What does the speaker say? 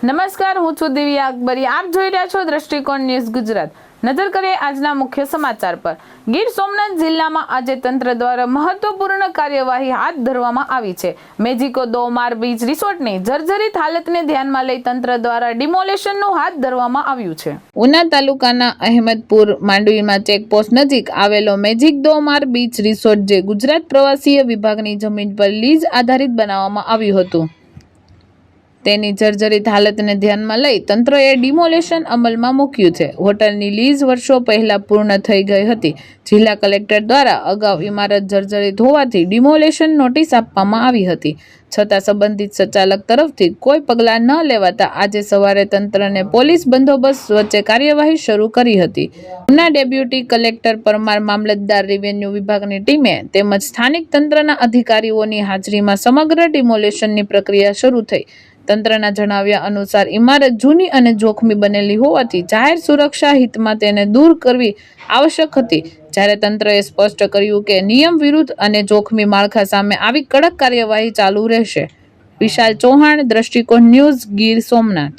નમસ્કાર, હું છું દિવ્યા અકબરી. આપ જોઈ રહ્યા છો દ્રષ્ટિકોણ ન્યૂઝ ગુજરાત. નજર કરીએ આજના મુખ્ય સમાચાર પર. ગીર સોમનાથ જિલ્લામાં આજે તંત્ર દ્વારા મહત્વપૂર્ણ કાર્યવાહી હાથ ધરવામાં આવી છે. મેજિકો દો માર બીચ રિસોર્ટની જર્જરિત હાલતને ધ્યાનમાં લઈ તંત્ર દ્વારા ડિમોલેશનનું હાથ ધરવામાં આવ્યું છે. ઉના તાલુકાના અહેમદપુર માંડવીમાં ચેકપોસ્ટ નજીક આવેલો મેજિક દો માર બીચ રિસોર્ટ જે ગુજરાત પ્રવાસીય વિભાગની જમીન પર લીઝ આધારિત બનાવવામાં આવ્યું હતું, તેની જર્જરિત હાલતને ધ્યાનમાં લઈ તંત્રએ ડિમોલેશન અમલમાં મૂક્યું છે. હોટલની લીઝ વર્ષો પહેલા પૂર્ણ થઈ ગઈ હતી. જિલ્લા કલેક્ટર દ્વારા અગાઉ ઇમારત જર્જરિત હોવાથી ડિમોલેશન નોટિસ આપવામાં આવી હતી, છતાં સંબંધિત સંચાલક તરફથી કોઈ પગલાં ન લેવાતા આજે સવારે તંત્રને પોલીસ બંદોબસ્ત વચ્ચે કાર્યવાહી શરૂ કરી હતી. ઉના ડેપ્યુટી કલેક્ટર પરમાર, મામલતદાર, રેવન્યુ વિભાગની ટીમે તેમજ સ્થાનિક તંત્રના અધિકારીઓની હાજરીમાં સમગ્ર ડિમોલેશનની પ્રક્રિયા શરૂ થઈ. તંત્રના જણાવ્યા અનુસાર ઇમારત જૂની અને જોખમી બનેલી હોવાથી જાહેર સુરક્ષા હિતમાં તેને દૂર કરવી આવશ્યક હતી. જ્યારે તંત્રએ સ્પષ્ટ કર્યું કે નિયમ વિરુદ્ધ અને જોખમી માળખા સામે આવી કડક કાર્યવાહી ચાલુ રહેશે. વિશાલ ચૌહાણ, દ્રષ્ટિકોણ ન્યૂઝ, ગીર સોમનાથ.